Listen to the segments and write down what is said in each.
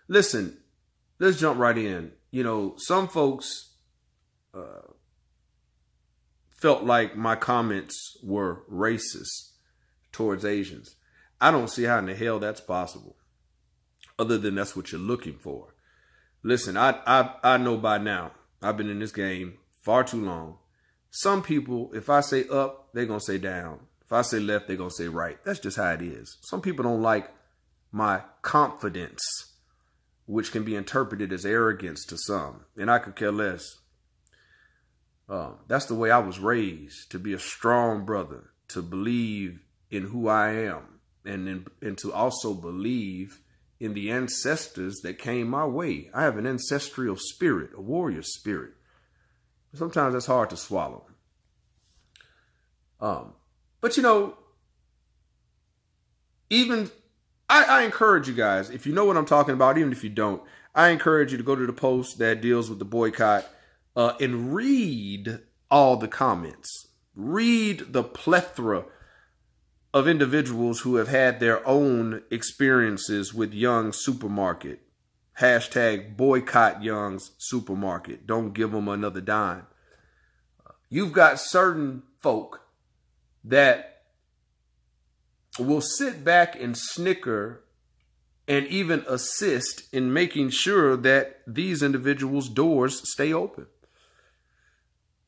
Listen, let's jump right in. Some folks felt like my comments were racist towards Asians. I don't see how in the hell that's possible, other than that's what you're looking for. Listen, I know by now, I've been in this game far too long. Some people, if I say up, they're going to say down. If I say left, they're going to say right. That's just how it is. Some people don't like my confidence, which can be interpreted as arrogance to some. And I could care less. That's the way I was raised, to be a strong brother, to believe in who I am, and to also believe in the ancestors that came my way. I have an ancestral spirit, a warrior spirit. Sometimes that's hard to swallow. But even I encourage you guys, if you know what I'm talking about, even if you don't, I encourage you to go to the post that deals with the boycott and read all the comments. Read the plethora of individuals who have had their own experiences with Young's Supermarket. Hashtag boycott Young's Supermarket. Don't give them another dime. You've got certain folk that will sit back and snicker and even assist in making sure that these individuals' doors stay open,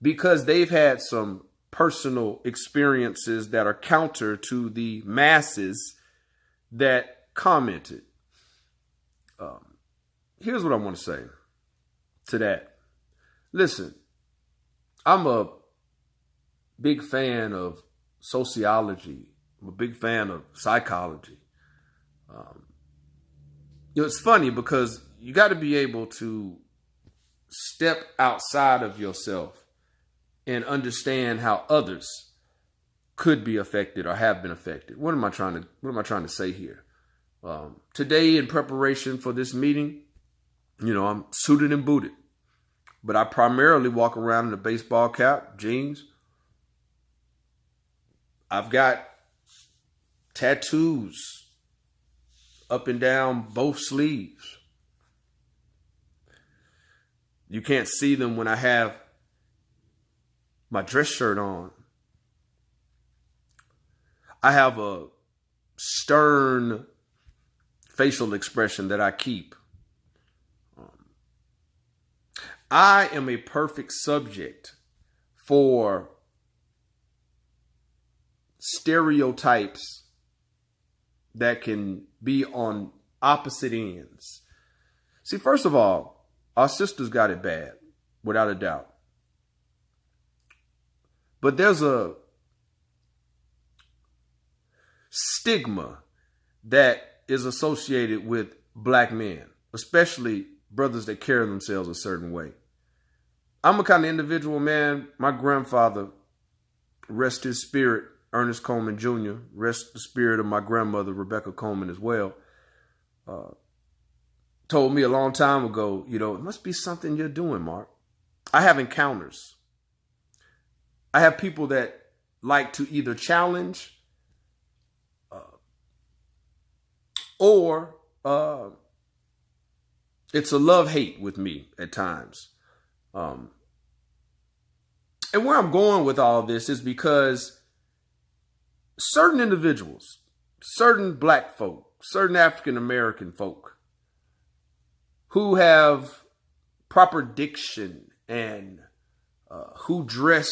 because they've had some personal experiences that are counter to the masses that commented. Here's what I want to say to that. Listen, I'm a big fan of sociology. I'm a big fan of psychology. It's funny because you got to be able to step outside of yourself and understand how others could be affected or have been affected. What am I trying to say here? Today, in preparation for this meeting, I'm suited and booted, but I primarily walk around in a baseball cap, jeans. I've got tattoos up and down both sleeves. You can't see them when I have my dress shirt on. I have a stern facial expression that I keep. I am a perfect subject for stereotypes that can be on opposite ends. See, first of all, our sisters got it bad, without a doubt. But there's a stigma that is associated with black men, especially brothers that carry themselves a certain way. I'm a kind of individual, man. My grandfather, rest his spirit, Ernest Coleman Jr., rest the spirit of my grandmother, Rebecca Coleman, as well, told me a long time ago, it must be something you're doing, Mark. I have encounters. I have people that like to either challenge or it's a love-hate with me at times. And where I'm going with all of this is because certain individuals, certain black folk, certain African-American folk who have proper diction and who dress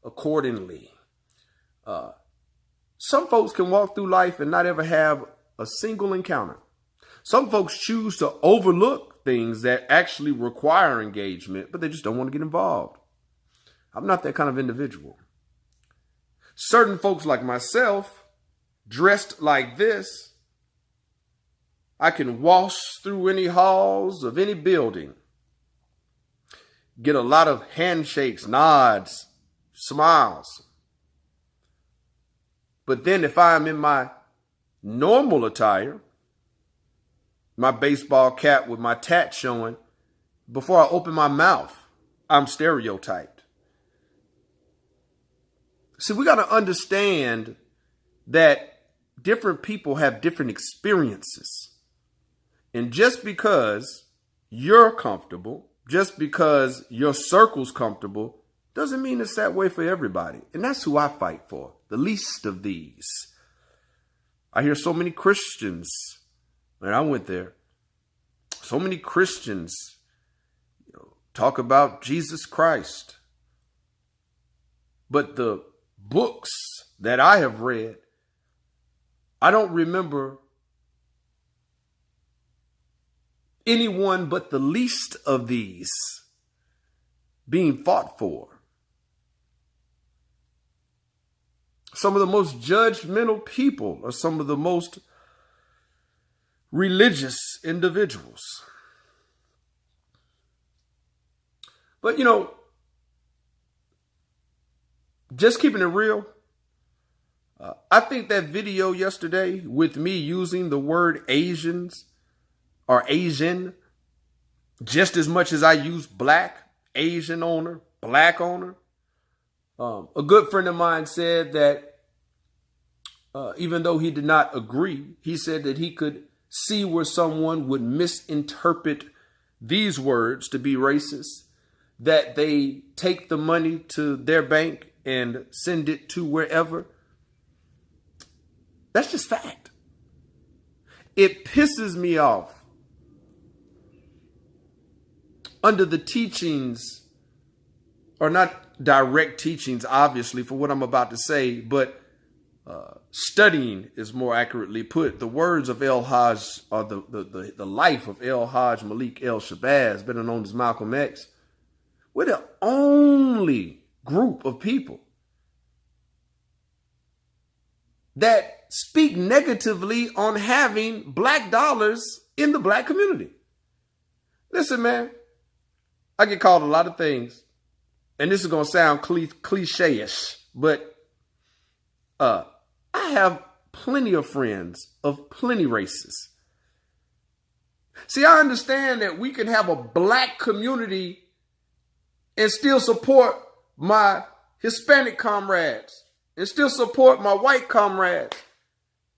accordingly. Some folks can walk through life and not ever have a single encounter. Some folks choose to overlook things that actually require engagement, but they just don't want to get involved. I'm not that kind of individual. Certain folks like myself, dressed like this, I can wash through any halls of any building, get a lot of handshakes, nods, smiles. But then if I'm in my normal attire, my baseball cap with my tat showing, before I open my mouth, I'm stereotyped. See, we got to understand that different people have different experiences. And just because you're comfortable, just because your circle's comfortable, doesn't mean it's that way for everybody. And that's who I fight for, the least of these. I hear so many Christians, and I went there, so many Christians talk about Jesus Christ. But the books that I have read, I don't remember anyone but the least of these being fought for. Some of the most judgmental people are some of the most religious individuals. But, just keeping it real, I think that video yesterday with me using the word Asians or Asian just as much as I use black, Asian owner, black owner. A good friend of mine said that even though he did not agree, he said that he could see where someone would misinterpret these words to be racist, that they take the money to their bank and send it to wherever. That's just fact. It pisses me off under the teachings, or not direct teachings, obviously, for what I'm about to say, but studying is more accurately put. The words of El Hajj, or the life of El Hajj Malik El Shabazz, better known as Malcolm X. We're the only group of people that speak negatively on having black dollars in the black community. Listen, man, I get called a lot of things, and this is going to sound cliche-ish, but I have plenty of friends of plenty races. See, I understand that we can have a black community and still support my Hispanic comrades, and still support my white comrades,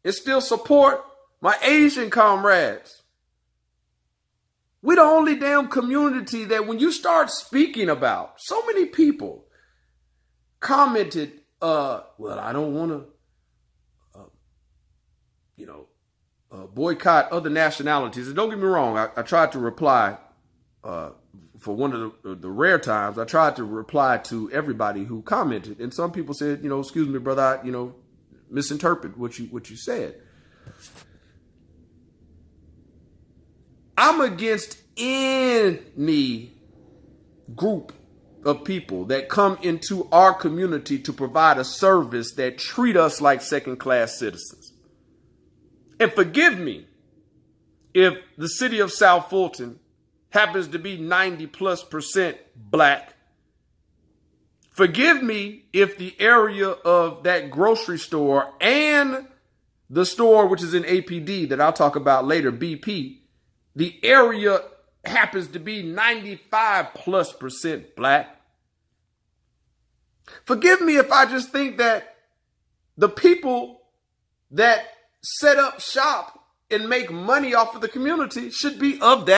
and still support my Asian comrades. We're the only damn community that when you start speaking about, so many people commented, well, I don't want to, boycott other nationalities. And don't get me wrong, I tried to reply, for one of the rare times, I tried to reply to everybody who commented. And some people said, excuse me, brother, I, misinterpret what you said. I'm against any group of people that come into our community to provide a service that treat us like second-class citizens. And forgive me if the city of South Fulton happens to be 90+% black. Forgive me if the area of that grocery store and the store, which is in APD that I'll talk about later, BP, the area happens to be 95+% black. Forgive me if I just think that the people that set up shop and make money off of the community should be of that